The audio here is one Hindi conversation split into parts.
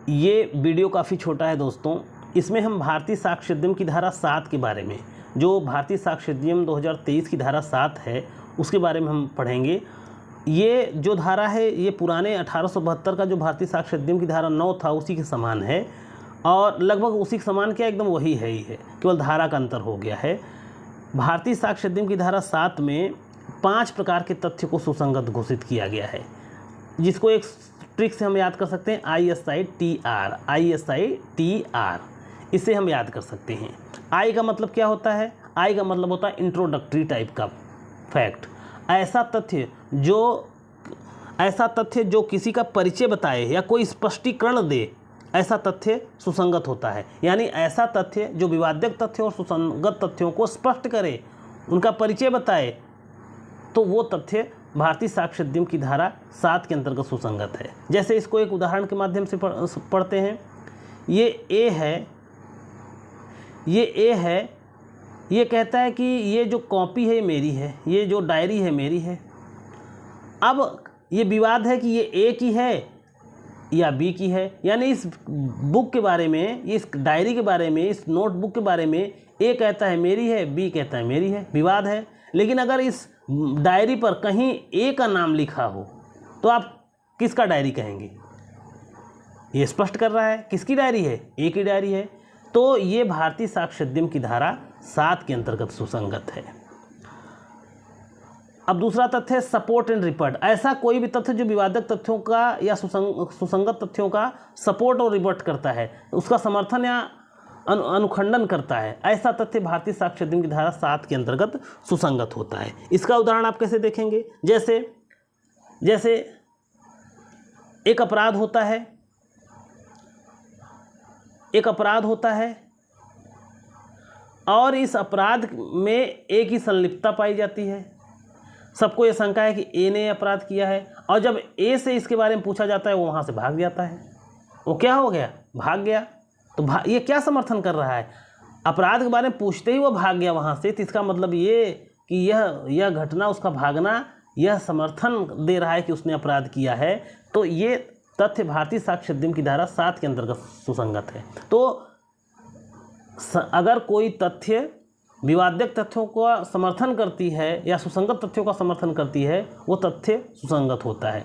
ये वीडियो काफ़ी छोटा है दोस्तों। इसमें हम भारतीय साक्ष्य अधिनियम की धारा 7 के बारे में, जो भारतीय साक्ष्य अधिनियम 2023 की धारा 7 है, उसके बारे में हम पढ़ेंगे। ये जो धारा है ये पुराने 1872 का जो भारतीय साक्ष्य अधिनियम की धारा 9 था उसी के समान है, और लगभग उसी के समान क्या एकदम वही है ही है, केवल धारा का अंतर हो गया है। भारतीय साक्ष्य अधिनियम की धारा 7 में 5 प्रकार के तथ्य को सुसंगत घोषित किया गया है, जिसको एक ट्रिक से हम याद कर सकते हैं, ISITR। इसे हम याद कर सकते हैं। आई का मतलब क्या होता है? आई का मतलब होता है इंट्रोडक्टरी टाइप का फैक्ट, ऐसा तथ्य जो किसी का परिचय बताए या कोई स्पष्टीकरण दे, ऐसा तथ्य सुसंगत होता है। यानी ऐसा तथ्य जो विवादक तथ्य और सुसंगत तथ्यों को स्पष्ट करे, उनका परिचय बताए, तो वो तथ्य भारतीय साक्ष्य अधिनियम की धारा 7 के अंतर्गत सुसंगत है। जैसे इसको एक उदाहरण के माध्यम से पढ़ते हैं। ये ए है, ये कहता है कि ये जो कॉपी है मेरी है, ये जो डायरी है मेरी है। अब ये विवाद है कि ये ए की है या बी की है, यानी इस बुक के बारे में, इस डायरी के बारे में, इस नोटबुक के बारे में ए कहता है मेरी है, बी कहता है मेरी है, विवाद है। लेकिन अगर इस डायरी पर कहीं ए का नाम लिखा हो तो आप किसका डायरी कहेंगे? ये स्पष्ट कर रहा है किसकी डायरी है, ए की डायरी है। तो ये भारतीय साक्ष्य अधिनियम की धारा 7 के अंतर्गत सुसंगत है। अब दूसरा तथ्य है सपोर्ट एंड रिबट। ऐसा कोई भी तथ्य जो विवादक तथ्यों का या सुसंगत तथ्यों का सपोर्ट और रिबट करता है, उसका समर्थन या अनुखंडन करता है, ऐसा तथ्य भारतीय साक्ष्य अधिनियम की धारा 7 के अंतर्गत सुसंगत होता है। इसका उदाहरण आप कैसे देखेंगे? जैसे एक अपराध होता है और इस अपराध में ए की संलिप्तता पाई जाती है। सबको ये शंका है कि ए ने अपराध किया है, और जब ए से इसके बारे में पूछा जाता है वो वहाँ से भाग जाता है। वो क्या हो गया? भाग गया। तो ये क्या समर्थन कर रहा है? अपराध के बारे में पूछते ही वो भाग गया वहाँ से, तो इसका मतलब ये कि यह घटना, उसका भागना, यह समर्थन दे रहा है कि उसने अपराध किया है। तो ये तथ्य भारतीय साक्ष्य अधिनियम की धारा 7 के अंतर्गत सुसंगत है। तो अगर कोई तथ्य विवादक तथ्यों का समर्थन करती है या सुसंगत तथ्यों का समर्थन करती है, वो तथ्य सुसंगत होता है।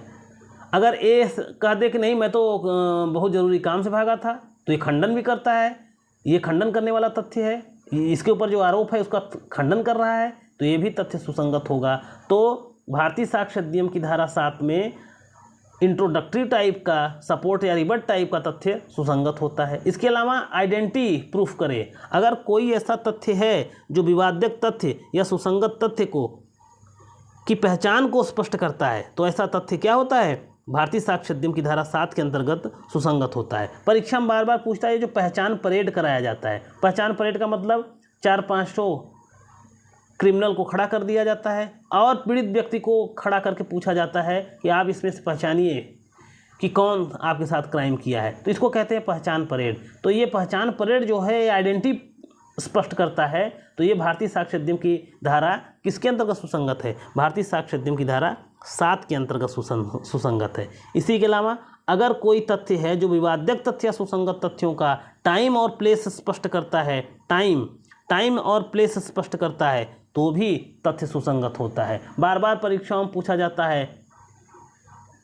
अगर ए कह दे कि नहीं मैं तो बहुत ज़रूरी काम से भागा था, तो ये खंडन भी करता है, ये खंडन करने वाला तथ्य है, इसके ऊपर जो आरोप है उसका खंडन कर रहा है, तो ये भी तथ्य सुसंगत होगा। तो भारतीय साक्ष्य अधिनियम की धारा 7 में इंट्रोडक्टरी टाइप का, सपोर्ट या रिबट टाइप का तथ्य सुसंगत होता है। इसके अलावा आइडेंटिटी प्रूफ करे। अगर कोई ऐसा तथ्य है जो विवादक तथ्य या सुसंगत तथ्य की पहचान को स्पष्ट करता है, तो ऐसा तथ्य क्या होता है? भारतीय साक्ष्य अधिनियम की धारा 7 के अंतर्गत सुसंगत होता है। परीक्षा में बार बार पूछता है जो पहचान परेड कराया जाता है। पहचान परेड का मतलब 4-5 क्रिमिनल को खड़ा कर दिया जाता है और पीड़ित व्यक्ति को खड़ा करके पूछा जाता है कि आप इसमें से पहचानिए कि कौन आपके साथ क्राइम किया है, तो इसको कहते हैं पहचान परेड। तो ये पहचान परेड जो है आइडेंटिटी स्पष्ट करता है। तो ये भारतीय साक्ष्य अधिनियम की धारा किसके अंतर्गत सुसंगत है? भारतीय साक्ष्य अधिनियम की धारा 7 के अंतर्गत सुसंगत है। इसी के अलावा अगर कोई तथ्य है जो विवादक तथ्य या सुसंगत तथ्यों का टाइम और प्लेस स्पष्ट करता है, टाइम और प्लेस स्पष्ट करता है, तो भी तथ्य सुसंगत होता है। बार बार परीक्षाओं में पूछा जाता है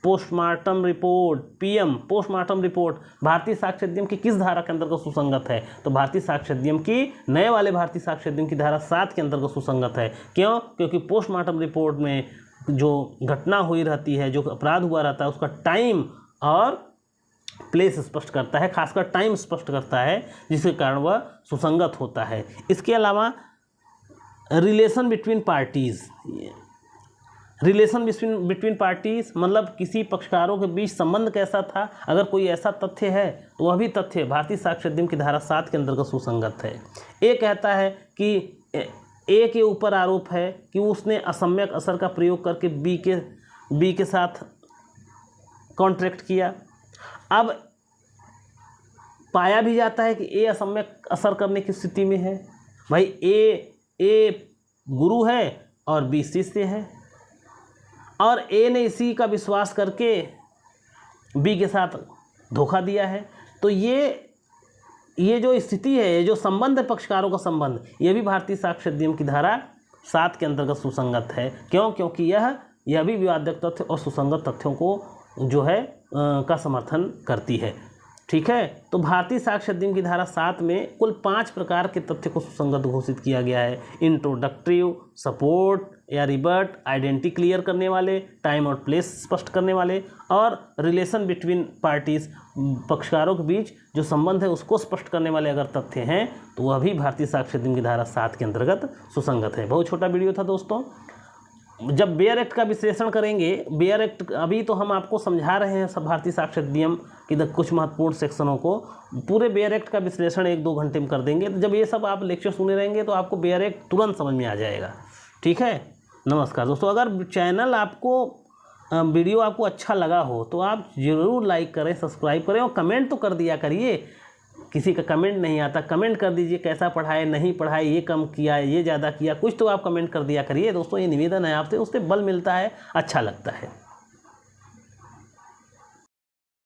postmortem report, PM postmortem report भारतीय साक्ष्य अधिनियम की किस धारा के अंतर्गत सुसंगत है? तो भारतीय साक्ष्य अधिनियम की, नए वाले भारतीय साक्ष्य अधिनियम की धारा 7 के अंतर्गत सुसंगत है। क्यों? क्योंकि पोस्टमार्टम रिपोर्ट में जो घटना हुई रहती है, जो अपराध हुआ रहता है, उसका टाइम और प्लेस स्पष्ट करता है, खासकर टाइम स्पष्ट करता है, जिसके कारण वह सुसंगत होता है। इसके अलावा रिलेशन बिटवीन पार्टीज मतलब किसी पक्षकारों के बीच संबंध कैसा था, अगर कोई ऐसा तथ्य है तो वह भी तथ्य भारतीय साक्ष्य अधिनियम की धारा 7 के अंतर्गत सुसंगत है। ए कहता है कि ए के ऊपर आरोप है कि उसने असम्यक असर का प्रयोग करके बी के साथ कॉन्ट्रैक्ट किया। अब पाया भी जाता है कि ए असम्यक असर करने की स्थिति में है। भाई ए गुरु है और बी शिष्य है, और ए ने इसी का विश्वास करके बी के साथ धोखा दिया है। तो ये जो स्थिति है, ये जो संबंध है पक्षकारों का संबंध, ये भी भारतीय साक्ष्य अधिनियम की धारा 7 के अंतर्गत सुसंगत है। क्यों? क्योंकि यह भी विवादक तथ्य और सुसंगत तथ्यों को जो है का समर्थन करती है। ठीक है, तो भारतीय साक्ष्य अधिनियम की धारा 7 में कुल 5 प्रकार के तथ्य को सुसंगत घोषित किया गया है। इंट्रोडक्टिव, सपोर्ट या रिबर्ट, आइडेंटिटी क्लियर करने वाले, टाइम और प्लेस स्पष्ट करने वाले, और रिलेशन बिटवीन पार्टीज, पक्षकारों के बीच जो संबंध है उसको स्पष्ट करने वाले अगर तथ्य हैं तो वह भी भारतीय साक्ष्य अधिनियम की धारा 7 के अंतर्गत सुसंगत है। बहुत छोटा वीडियो था दोस्तों। जब बेयर एक्ट का विश्लेषण करेंगे, बेयर एक्ट अभी तो हम आपको समझा रहे हैं सब भारतीय साक्ष्य अधिनियम की कुछ महत्वपूर्ण सेक्शनों को, पूरे बेयर एक्ट का विश्लेषण 1-2 घंटे में कर देंगे। तो जब ये सब आप लेक्चर सुने रहेंगे तो आपको बेयर एक्ट तुरंत समझ में आ जाएगा। ठीक है, नमस्कार दोस्तों। अगर चैनल आपको वीडियो आपको अच्छा लगा हो तो आप ज़रूर लाइक करें, सब्सक्राइब करें और कमेंट तो कर दिया करिए। किसी का कमेंट नहीं आता, कमेंट कर दीजिए, कैसा पढ़ाए, नहीं पढ़ाए, ये कम किया, ये ज़्यादा किया, कुछ तो आप कमेंट कर दिया करिए दोस्तों। ये निवेदन है आपसे, उससे बल मिलता है, अच्छा लगता है।